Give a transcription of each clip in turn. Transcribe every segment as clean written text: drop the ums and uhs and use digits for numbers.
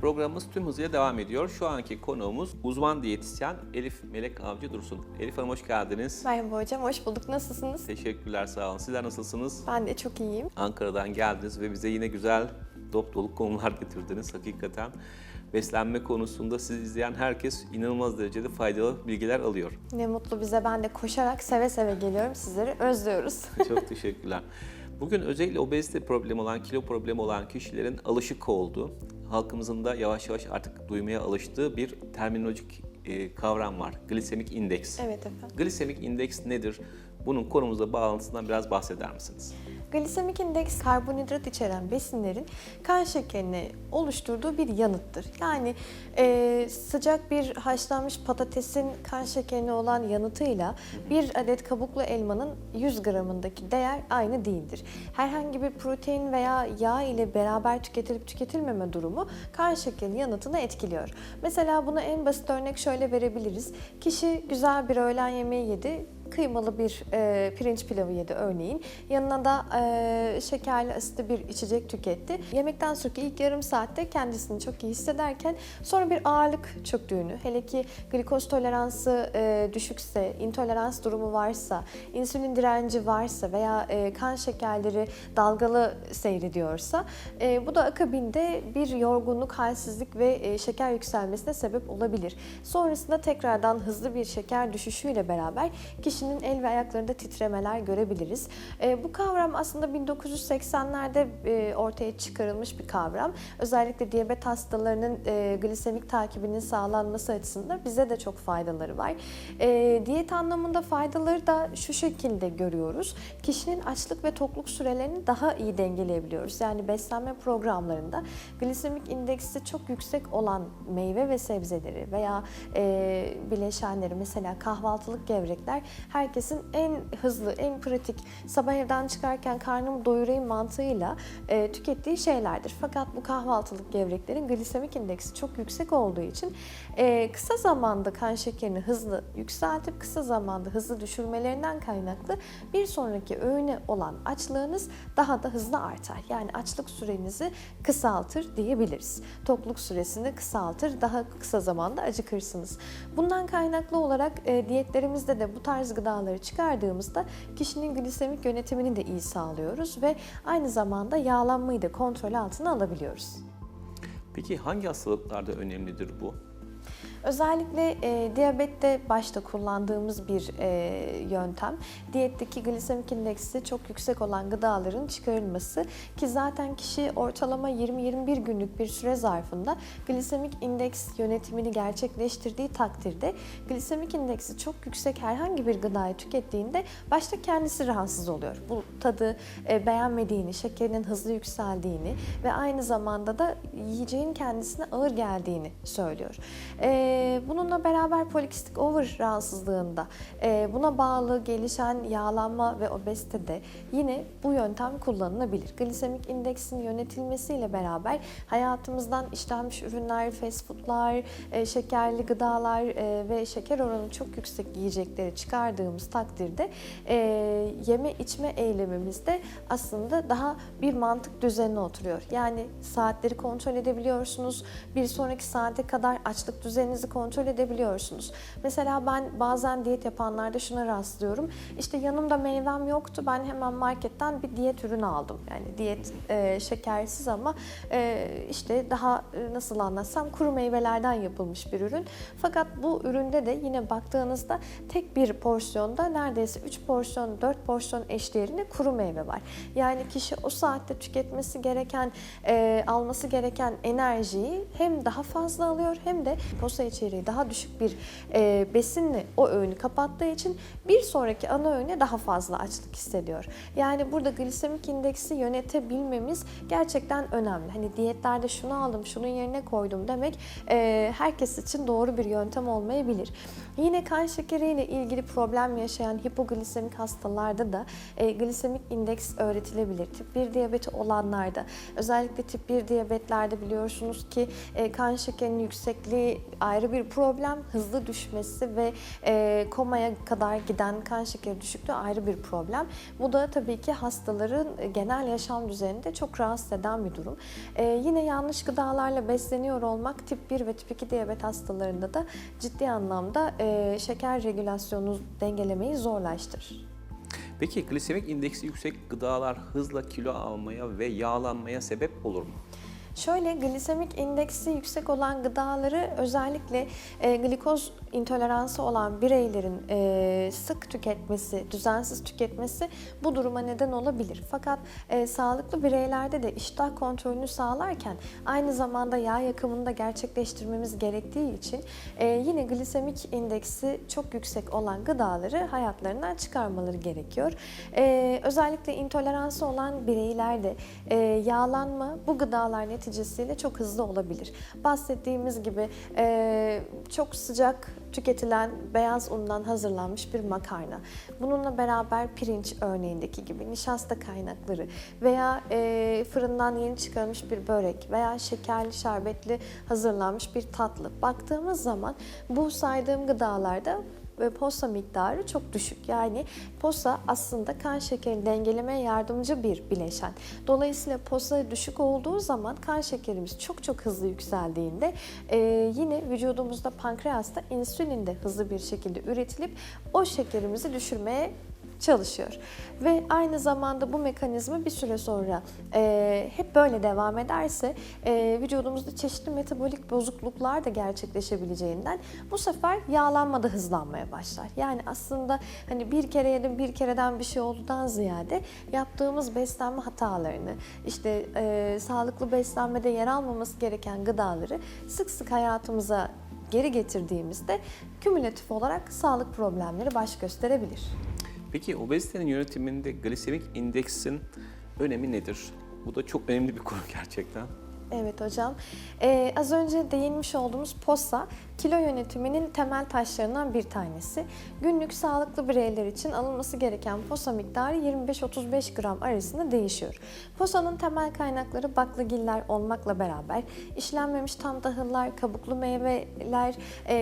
Programımız tüm hızıyla devam ediyor. Şu anki konuğumuz uzman diyetisyen Elif Melek Avcı Dursun. Elif Hanım hoş geldiniz. Merhaba hocam, hoş bulduk. Nasılsınız? Teşekkürler, sağ olun. Sizler nasılsınız? Ben de çok iyiyim. Ankara'dan geldiniz ve bize yine güzel, dop dolu konular getirdiniz hakikaten. Beslenme konusunda sizi izleyen herkes inanılmaz derecede faydalı bilgiler alıyor. Ne mutlu bize. Ben de koşarak seve seve geliyorum. Sizleri özlüyoruz. Çok teşekkürler. Bugün özellikle obezite problemi olan, kilo problemi olan kişilerin alışık olduğu, halkımızın da yavaş yavaş artık duymaya alıştığı bir terminolojik kavram var. Glisemik indeks. Evet efendim. Glisemik indeks nedir? Bunun konumuzla bağlantısından biraz bahseder misiniz? Glisemik indeks karbonhidrat içeren besinlerin kan şekerini oluşturduğu bir yanıttır. Yani sıcak bir haşlanmış patatesin kan şekerine olan yanıtıyla bir adet kabuklu elmanın 100 gramındaki değer aynı değildir. Herhangi bir protein veya yağ ile beraber tüketilip tüketilmeme durumu kan şekerinin yanıtını etkiliyor. Mesela buna en basit örnek şöyle verebiliriz. Kişi güzel bir öğlen yemeği yedi. Kıymalı bir pirinç pilavı yedi örneğin. Yanına da şekerli asitli bir içecek tüketti. Yemekten sonraki ilk yarım saatte kendisini çok iyi hissederken sonra bir ağırlık çöktüğünü, hele ki glikoz toleransı düşükse, intolerans durumu varsa, insülin direnci varsa veya kan şekerleri dalgalı seyrediyorsa bu da akabinde bir yorgunluk, halsizlik ve şeker yükselmesine sebep olabilir. Sonrasında tekrardan hızlı bir şeker düşüşüyle beraber kişinin el ve ayaklarında titremeler görebiliriz. Bu kavram aslında 1980'lerde ortaya çıkarılmış bir kavram. Özellikle diyabet hastalarının glisemik takibinin sağlanması açısından bize de çok faydaları var. Diyet anlamında faydaları da şu şekilde görüyoruz. Kişinin açlık ve tokluk sürelerini daha iyi dengeleyebiliyoruz. Yani beslenme programlarında glisemik indeksi çok yüksek olan meyve ve sebzeleri veya bileşenleri, mesela kahvaltılık gevrekler herkesin en hızlı, en pratik, sabah evden çıkarken karnımı doyurayım mantığıyla tükettiği şeylerdir. Fakat bu kahvaltılık gevreklerin glisemik indeksi çok yüksek olduğu için kısa zamanda kan şekerini hızlı yükseltip kısa zamanda hızlı düşürmelerinden kaynaklı bir sonraki öğüne olan açlığınız daha da hızlı artar. Yani açlık sürenizi kısaltır diyebiliriz. Tokluk süresini kısaltır, daha kısa zamanda acıkırsınız. Bundan kaynaklı olarak diyetlerimizde de bu tarz gıdaları çıkardığımızda kişinin glisemik yönetimini de iyi sağlıyoruz ve aynı zamanda yağlanmayı da kontrol altına alabiliyoruz. Peki hangi hastalıklarda önemlidir bu? Özellikle diyabette başta kullandığımız bir yöntem. Diyetteki glisemik indeksi çok yüksek olan gıdaların çıkarılması ki zaten kişi ortalama 20-21 günlük bir süre zarfında glisemik indeks yönetimini gerçekleştirdiği takdirde glisemik indeksi çok yüksek herhangi bir gıdayı tükettiğinde başta kendisi rahatsız oluyor. Bu tadı beğenmediğini, şekerinin hızlı yükseldiğini ve aynı zamanda da yiyeceğin kendisine ağır geldiğini söylüyor. Bununla beraber polikistik over rahatsızlığında buna bağlı gelişen yağlanma ve obezitede yine bu yöntem kullanılabilir. Glisemik indeksin yönetilmesiyle beraber hayatımızdan işlenmiş ürünler, fast foodlar, şekerli gıdalar ve şeker oranı çok yüksek yiyecekleri çıkardığımız takdirde yeme içme eylemimizde aslında daha bir mantık düzenine oturuyor. Yani saatleri kontrol edebiliyorsunuz. Bir sonraki saate kadar açlık düzeninizi kontrol edebiliyorsunuz. Mesela ben bazen diyet yapanlarda şuna rastlıyorum. İşte yanımda meyvem yoktu. Ben hemen marketten bir diyet ürünü aldım. Yani diyet şekersiz ama işte daha nasıl anlatsam kuru meyvelerden yapılmış bir ürün. Fakat bu üründe de yine baktığınızda tek bir porsiyonda neredeyse 3 porsiyon, 4 porsiyon eşdeğerinde kuru meyve var. Yani kişi o saatte tüketmesi gereken, alması gereken enerjiyi hem daha fazla alıyor hem de posa içeriği daha düşük bir besinle o öğünü kapattığı için bir sonraki ana öğüne daha fazla açlık hissediyor. Yani burada glisemik indeksi yönetebilmemiz gerçekten önemli. Hani diyetlerde şunu aldım, şunun yerine koydum demek herkes için doğru bir yöntem olmayabilir. Yine kan şekeriyle ilgili problem yaşayan hipoglisemik hastalarda da glisemik indeks öğretilebilir. Tip 1 diyabeti olanlarda, özellikle tip 1 diyabetlerde biliyorsunuz ki kan şekerinin yüksekliği ayrı ayrı bir problem, hızlı düşmesi ve komaya kadar giden kan şekeri düşüklüğü ayrı bir problem. Bu da tabii ki hastaların genel yaşam düzeninde çok rahatsız eden bir durum. Yine yanlış gıdalarla besleniyor olmak tip 1 ve tip 2 diyabet hastalarında da ciddi anlamda şeker regülasyonunu dengelemeyi zorlaştırır. Peki glisemik indeksi yüksek gıdalar hızla kilo almaya ve yağlanmaya sebep olur mu? Şöyle, glisemik indeksi yüksek olan gıdaları özellikle glikoz intoleransı olan bireylerin sık tüketmesi, düzensiz tüketmesi bu duruma neden olabilir. Fakat sağlıklı bireylerde de iştah kontrolünü sağlarken aynı zamanda yağ yakımını da gerçekleştirmemiz gerektiği için yine glisemik indeksi çok yüksek olan gıdaları hayatlarından çıkarmaları gerekiyor. Özellikle intoleransı olan bireylerde yağlanma bu gıdalar neticesiyle çok hızlı olabilir. Bahsettiğimiz gibi çok sıcak tüketilen beyaz undan hazırlanmış bir makarna. Bununla beraber pirinç örneğindeki gibi nişasta kaynakları veya fırından yeni çıkarılmış bir börek veya şekerli şerbetli hazırlanmış bir tatlı. Baktığımız zaman bu saydığım gıdalarda ve posa miktarı çok düşük. Yani posa aslında kan şekerini dengelemeye yardımcı bir bileşen. Dolayısıyla posa düşük olduğu zaman kan şekerimiz çok hızlı yükseldiğinde yine vücudumuzda pankreasta insülin de hızlı bir şekilde üretilip o şekerimizi düşürmeye çalışıyor. Ve aynı zamanda bu mekanizma bir süre sonra hep böyle devam ederse vücudumuzda çeşitli metabolik bozukluklar da gerçekleşebileceğinden bu sefer yağlanma da hızlanmaya başlar. Yani aslında hani bir kere yedim bir kereden bir şey olduğundan ziyade yaptığımız beslenme hatalarını, işte sağlıklı beslenmede yer almaması gereken gıdaları sık sık hayatımıza geri getirdiğimizde kümülatif olarak sağlık problemleri baş gösterebilir. Peki obezitenin yönetiminde glisemik indeksin önemi nedir? Bu da çok önemli bir konu gerçekten. Evet hocam. Az önce değinmiş olduğumuz POSA, kilo yönetiminin temel taşlarından bir tanesi. Günlük sağlıklı bireyler için alınması gereken POSA miktarı 25-35 gram arasında değişiyor. POSA'nın temel kaynakları baklagiller olmakla beraber işlenmemiş tam tahıllar, kabuklu meyveler,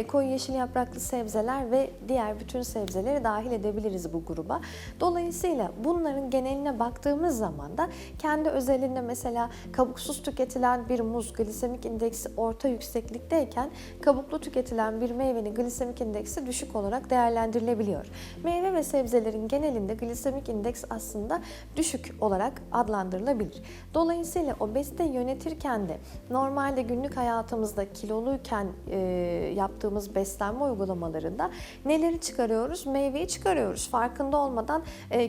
koyu yeşil yapraklı sebzeler ve diğer bütün sebzeleri dahil edebiliriz bu gruba. Dolayısıyla bunların geneline baktığımız zaman da kendi özelinde mesela kabuksuz tüketilen bir muz glisemik indeksi orta yükseklikteyken kabuklu tüketilen bir meyvenin glisemik indeksi düşük olarak değerlendirilebiliyor. Meyve ve sebzelerin genelinde glisemik indeks aslında düşük olarak adlandırılabilir. Dolayısıyla obezite yönetirken de normalde günlük hayatımızda kiloluyken yaptığımız beslenme uygulamalarında neleri çıkarıyoruz? Meyveyi çıkarıyoruz. Farkında olmadan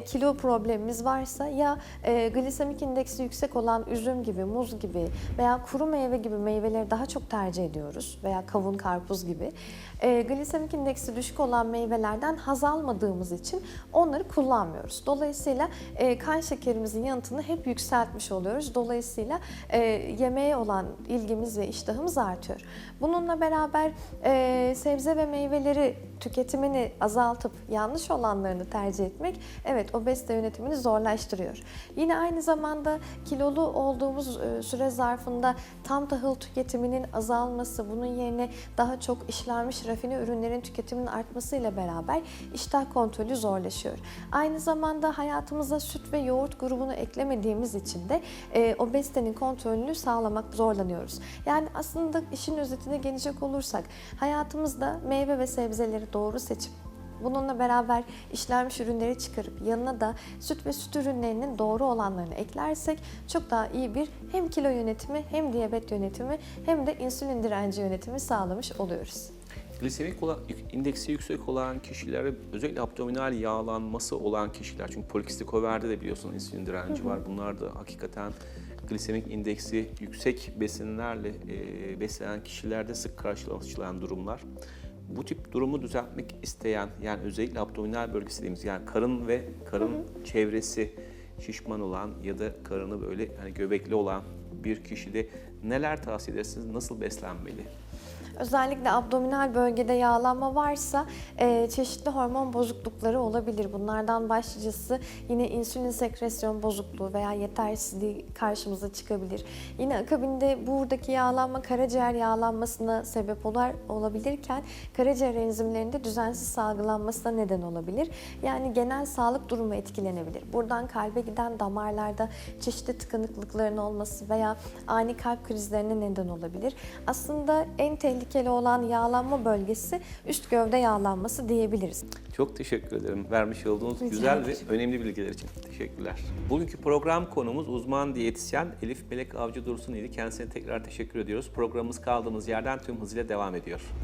kilo problemimiz varsa ya glisemik indeksi yüksek olan üzüm gibi, muz gibi veya kuru meyve gibi meyveleri daha çok tercih ediyoruz veya kavun, karpuz gibi. Glisemik indeksi düşük olan meyvelerden haz almadığımız için onları kullanmıyoruz. Dolayısıyla kan şekerimizin yanıtını hep yükseltmiş oluyoruz. Dolayısıyla yemeğe olan ilgimiz ve iştahımız artıyor. Bununla beraber sebze ve meyveleri tüketimini azaltıp yanlış olanlarını tercih etmek evet obezite yönetimini zorlaştırıyor. Yine aynı zamanda kilolu olduğumuz süre zarfında tam tahıl tüketiminin azalması, bunun yerine daha çok işlenmiş rafine ürünlerin tüketiminin artmasıyla beraber iştah kontrolü zorlaşıyor. Aynı zamanda hayatımıza süt ve yoğurt grubunu eklemediğimiz için de obezitenin kontrolünü sağlamak zorlanıyoruz. Yani aslında işin özetine gelecek olursak hayatımızda meyve ve sebzeleri doğru seçip bununla beraber işlenmiş ürünleri çıkarıp yanına da süt ve süt ürünlerinin doğru olanlarını eklersek çok daha iyi bir hem kilo yönetimi hem diyabet yönetimi hem de insülin direnci yönetimi sağlamış oluyoruz. Glisemik indeksi yüksek olan kişilere özellikle abdominal yağlanması olan kişiler, çünkü polikistik overde de biliyorsun insülin direnci var. Bunlar da hakikaten glisemik indeksi yüksek besinlerle beslenen kişilerde sık karşılaşılan durumlar. Bu tip durumu düzeltmek isteyen, yani özellikle abdominal bölgesi dediğimiz, yani karın ve karın çevresi şişman olan ya da karını böyle hani göbekli olan bir kişide neler tavsiye edersiniz, nasıl beslenmeli? Özellikle abdominal bölgede yağlanma varsa çeşitli hormon bozuklukları olabilir. Bunlardan başlıcası yine insülin sekresyon bozukluğu veya yetersizliği karşımıza çıkabilir. Yine akabinde buradaki yağlanma karaciğer yağlanmasına sebep olabilirken karaciğer enzimlerinde düzensiz salgılanmasına neden olabilir. Yani genel sağlık durumu etkilenebilir. Buradan kalbe giden damarlarda çeşitli tıkanıklıkların olması veya ani kalp krizlerine neden olabilir. Aslında en tehlikeli olan yağlanma bölgesi üst gövde yağlanması diyebiliriz. Çok teşekkür ederim. Vermiş olduğunuz Rica güzel ve ederim. önemli bilgiler için. Teşekkürler. Bugünkü program konumuz uzman diyetisyen Elif Melek Avcı Dursun idi. Kendisine tekrar teşekkür ediyoruz. Programımız kaldığımız yerden tüm hızıyla devam ediyor.